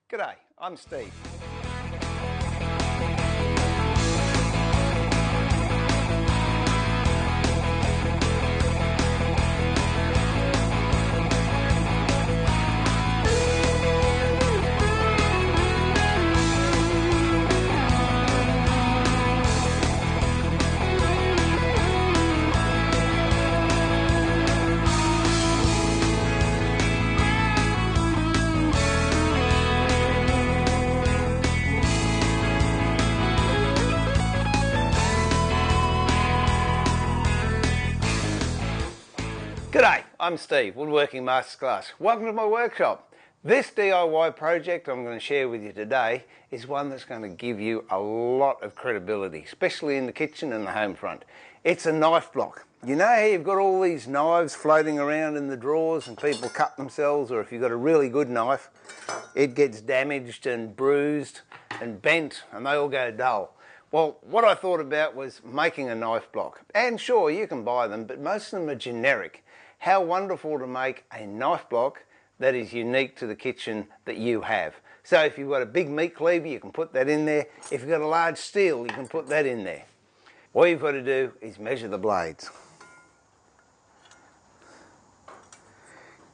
G'day, I'm Steve. G'day, I'm Steve, Woodworking Masterclass. Welcome to my workshop. This DIY project I'm going to share with you today is one that's going to give you a lot of credibility, especially in the kitchen and the home front. It's a knife block. You know how you've got all these knives floating around in the drawers and people cut themselves, or if you've got a really good knife, it gets damaged and bruised and bent and they all go dull. Well, what I thought about was making a knife block. And sure, you can buy them, but most of them are generic. How wonderful to make a knife block that is unique to the kitchen that you have. So if you've got a big meat cleaver, you can put that in there. If you've got a large steel, you can put that in there. All you've got to do is measure the blades.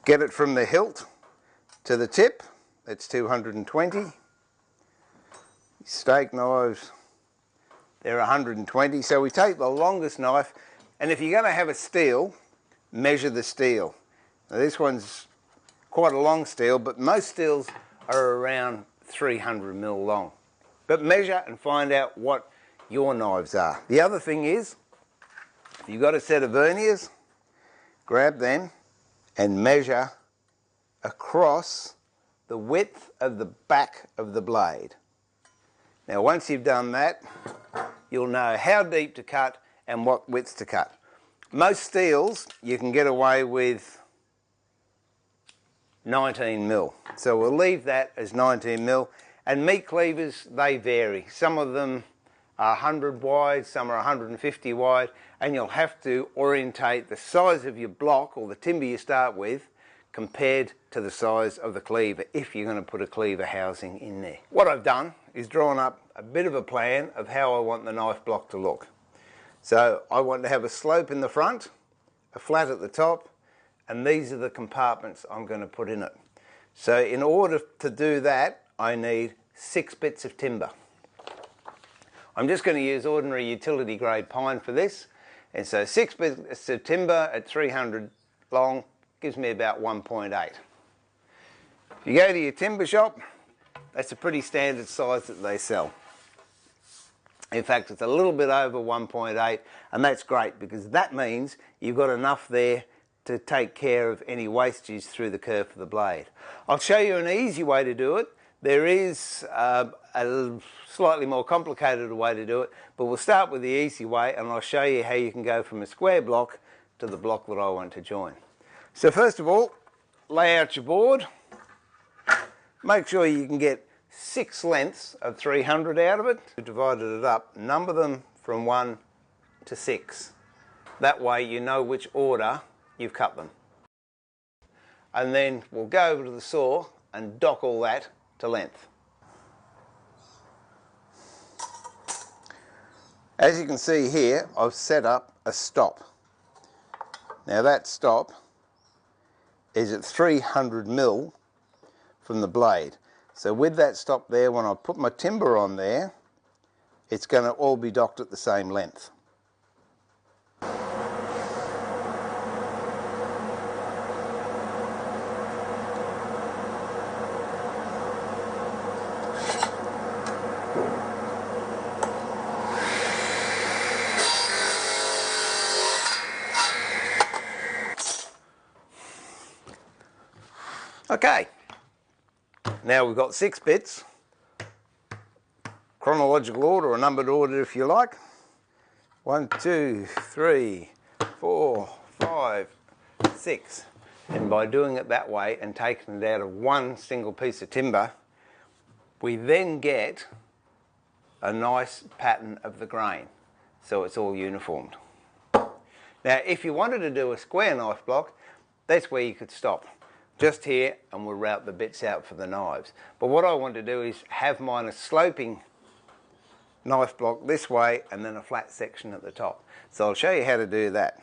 Get it from the hilt to the tip, that's 220. Steak knives, they're 120. So we take the longest knife, and if you're going to have a steel, measure the steel. Now this one's quite a long steel, but most steels are around 300 mil long. But measure and find out what your knives are. The other thing is, if you've got a set of verniers, grab them and measure across the width of the back of the blade. Now once you've done that, you'll know how deep to cut and what width to cut. Most steels you can get away with 19 mil, so we'll leave that as 19 mil. And meat cleavers, they vary. Some of them are 100 wide, some are 150 wide, and you'll have to orientate the size of your block or the timber you start with compared to the size of the cleaver if you're going to put a cleaver housing in there. What I've done is drawn up a bit of a plan of how I want the knife block to look. So I want to have a slope in the front, a flat at the top, and these are the compartments I'm going to put in it. So in order to do that, I need 6 bits of timber. I'm just going to use ordinary utility grade pine for this. And so 6 bits of timber at 300 long gives me about 1.8. If you go to your timber shop, that's a pretty standard size that they sell. In fact, it's a little bit over 1.8, and that's great because that means you've got enough there to take care of any wastage through the kerf of the blade. I'll show you an easy way to do it. There is a slightly more complicated way to do it, but we'll start with the easy way, and I'll show you how you can go from a square block to the block that I want to join. So first of all, lay out your board. Make sure you can get 6 lengths of 300 out of it. We divided it up, number them from 1 to 6. That way you know which order you've cut them. And then we'll go over to the saw and dock all that to length. As you can see here, I've set up a stop. Now that stop is at 300 mil from the blade. So with that stop there, when I put my timber on there, it's going to all be docked at the same length. Okay. Now we've got 6 bits, chronological order or numbered order if you like. 1, 2, 3, 4, 5, 6. And by doing it that way and taking it out of one single piece of timber, we then get a nice pattern of the grain, so it's all uniformed. Now if you wanted to do a square knife block, that's where you could stop. just here, and we'll route the bits out for the knives. But what I want to do is have mine a sloping knife block this way and then a flat section at the top. So I'll show you how to do that.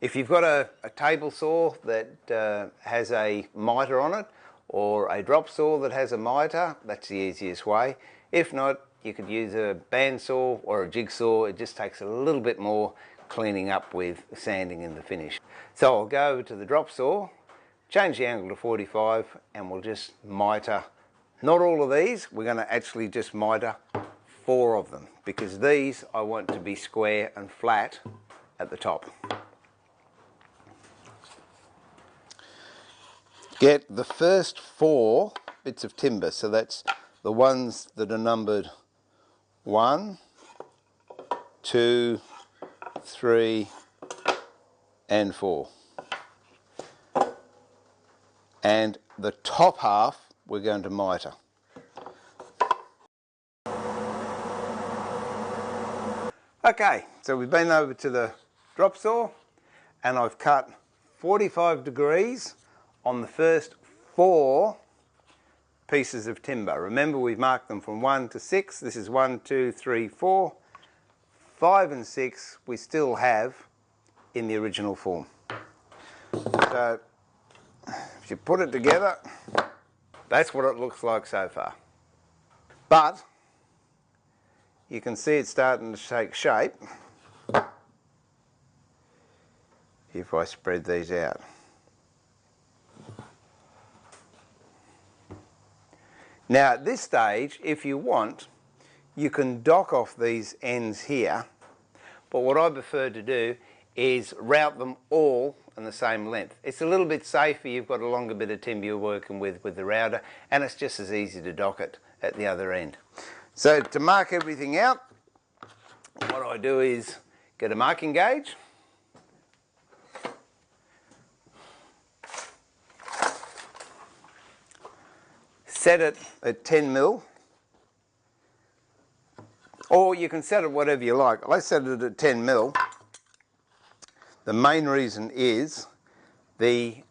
If you've got a table saw that has a miter on it, or a drop saw that has a miter, that's the easiest way. If not, you could use a bandsaw or a jigsaw. It just takes a little bit more cleaning up with sanding in the finish. So I'll go over to the drop saw, change the angle to 45, and we'll just miter. Not all of these, we're going to actually just miter 4 of them, because these I want to be square and flat at the top. Get the first 4 bits of timber, so that's the ones that are numbered 1, 2, 3 and 4. And the top half we're going to miter. Okay, so we've been over to the drop saw and I've cut 45 degrees on the first 4 pieces of timber. Remember, we've marked them from 1 to 6. This is 1, 2, 3, 4. 5 and 6 we still have in the original form. So if you put it together, that's what it looks like so far. But you can see it's starting to take shape if I spread these out. Now at this stage, if you want, you can dock off these ends here, but what I prefer to do is route them all in the same length. It's a little bit safer, you've got a longer bit of timber you're working with the router, and it's just as easy to dock it at the other end. So to mark everything out, what I do is get a marking gauge, set it at 10 mil, or you can set it whatever you like. I set it at 10 mil. The main reason is the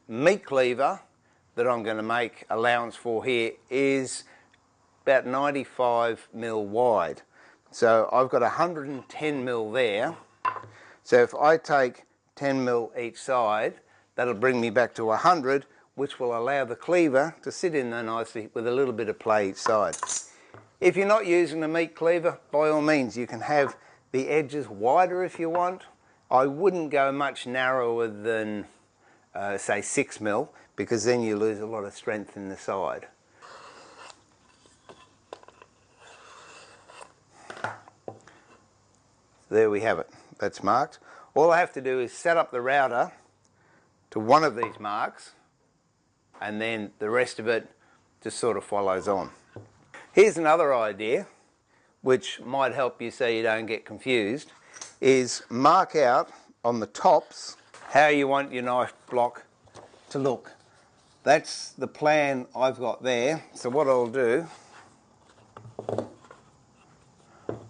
meat cleaver that I'm going to make allowance for here is about 95 mil wide. So I've got 110 mil there. So if I take 10 mil each side, that'll bring me back to 100, which will allow the cleaver to sit in there nicely with a little bit of play each side. If you're not using a meat cleaver, by all means you can have the edges wider if you want. I wouldn't go much narrower than say 6 mil, because then you lose a lot of strength in the side. There we have it, that's marked. All I have to do is set up the router to one of these marks, and then the rest of it just sort of follows on. Here's another idea which might help you so you don't get confused, is mark out on the tops how you want your knife block to look. That's the plan I've got there. So what I'll do,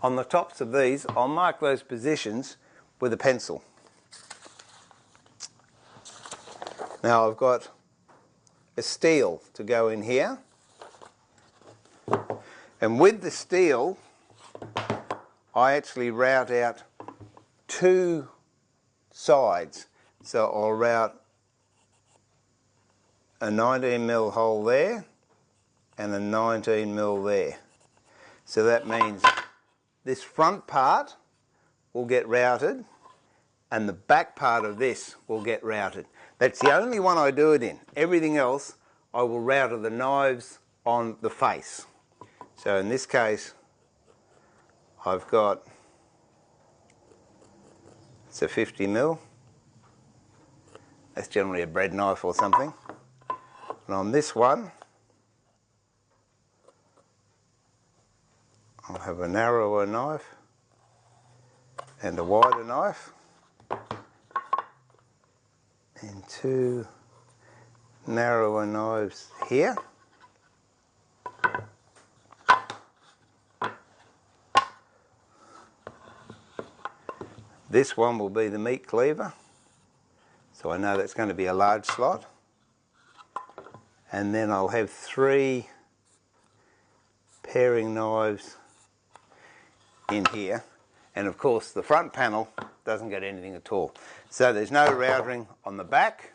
on the tops of these, I'll mark those positions with a pencil. Now I've got a steel to go in here, and with the steel I actually route out 2 sides. So I'll route a 19 mil hole there and a 19 mil there. So that means this front part will get routed and the back part of this will get routed. That's the only one I do it in. Everything else I will router the knives on the face. So in this case I've got, it's a 50 mil. That's generally a bread knife or something. And on this one I'll have a narrower knife and a wider knife, and 2 narrower knives here. This one will be the meat cleaver, so I know that's going to be a large slot. and then I'll have 3 paring knives in here, and of course the front panel doesn't get anything at all, so there's no routing on the back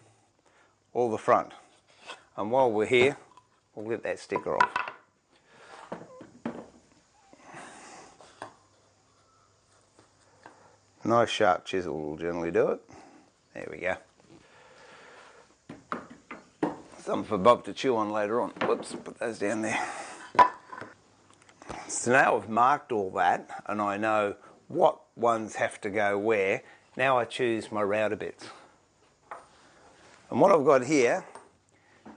or the front. And while we're here, we'll get that sticker off. Nice sharp chisel will generally do it. There we go. Something for Bob to chew on later on. Whoops, put those down there. So now I've marked all that and I know what ones have to go where. Now I choose my router bits. And what I've got here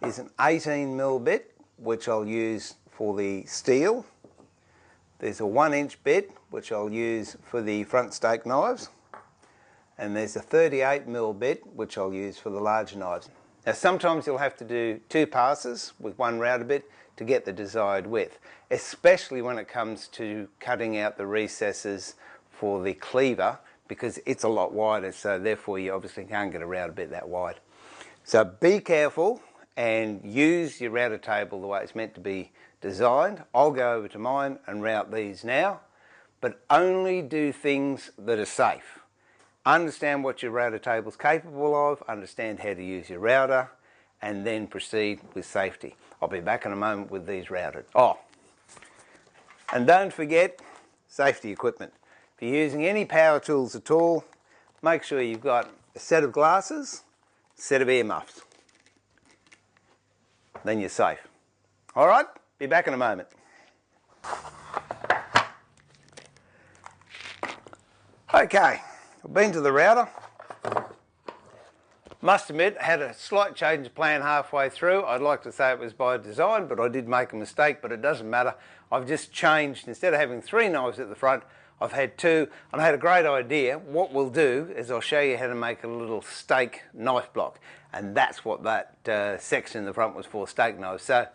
is an 18mm bit, which I'll use for the steel. There's a 1-inch bit, which I'll use for the front stake knives. And there's a 38mm bit, which I'll use for the larger knives. Now sometimes you'll have to do 2 passes with 1 router bit to get the desired width, especially when it comes to cutting out the recesses for the cleaver, because it's a lot wider, so therefore you obviously can't get a router bit that wide. So be careful and use your router table the way it's meant to be designed. I'll go over to mine and route these now, but only do things that are safe. Understand what your router table is capable of, understand how to use your router, and then proceed with safety. I'll be back in a moment with these routed. Oh, and don't forget safety equipment. If you're using any power tools at all, make sure you've got a set of glasses, a set of ear muffs. Then you're safe. All right, be back in a moment. Okay, I've been to the router. Must admit, I had a slight change of plan halfway through. I'd like to say it was by design, but I did make a mistake, but it doesn't matter. I've just changed. Instead of having 3 knives at the front, I've had 2, and I had a great idea. What we'll do is I'll show you how to make a little steak knife block, and that's what that section in the front was for, steak knives. So,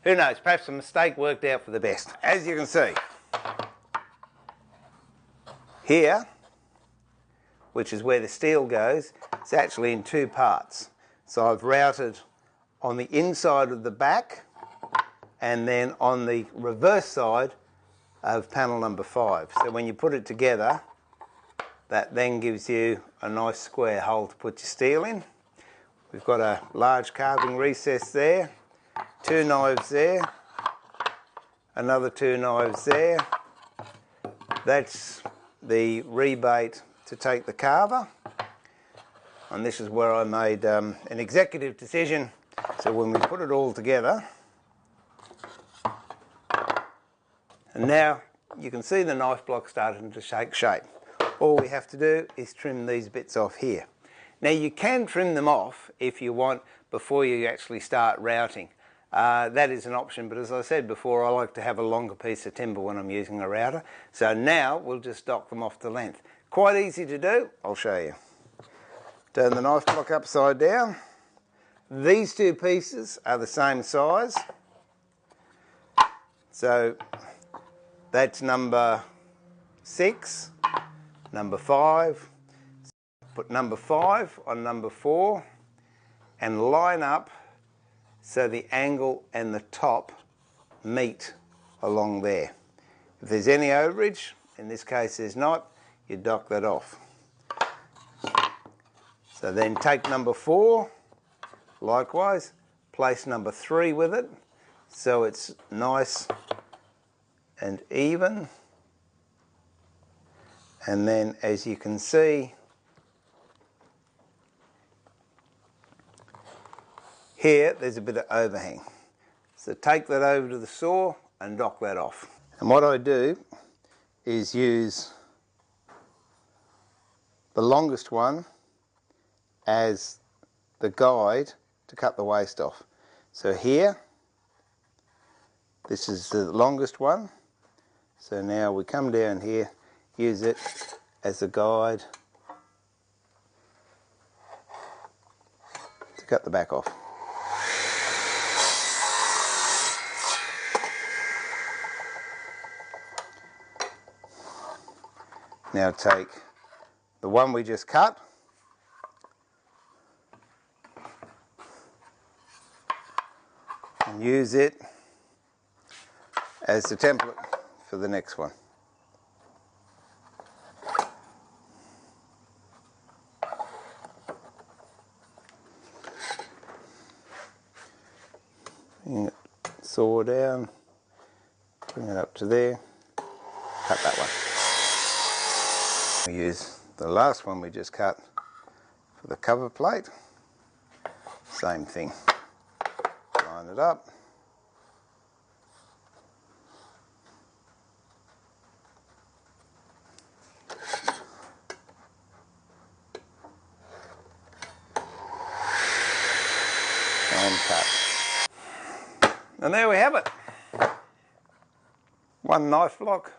who knows, perhaps a mistake worked out for the best. As you can see, here, which is where the steel goes, it's actually in 2 parts. So I've routed on the inside of the back and then on the reverse side of panel number 5. So when you put it together, that then gives you a nice square hole to put your steel in. We've got a large carving recess there, 2 knives there, another 2 knives there. That's the rebate to take the carver, and this is where I made an executive decision. So when we put it all together, and now you can see the knife block starting to take shape. All we have to do is trim these bits off here. Now you can trim them off if you want before you actually start routing. That is an option, but as I said before, I like to have a longer piece of timber when I'm using a router. So now we'll just dock them off to length. Quite easy to do, I'll show you. Turn the knife block upside down. These 2 pieces are the same size. So that's number 6, number 5. Put number 5 on number 4 and line up so the angle and the top meet along there. If there's any overage, in this case there's not, you dock that off. So then take number 4, likewise, place number 3 with it, so it's nice and even. And then as you can see, here there's a bit of overhang. So take that over to the saw and dock that off. And what I do is use the longest one as the guide to cut the waste off. So here, this is the longest one. So now we come down here, use it as a guide to cut the back off. Now take the one we just cut, and use it as the template for the next one. Bring it, saw down, bring it up to there, cut that one. We use the last one we just cut for the cover plate. Same thing. Line it up. And cut. And there we have it. One knife block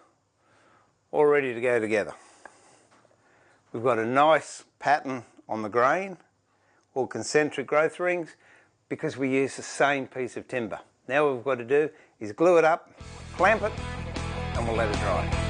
all ready to go together. We've got a nice pattern on the grain, all concentric growth rings, because we use the same piece of timber. Now what we've got to do is glue it up, clamp it, and we'll let it dry.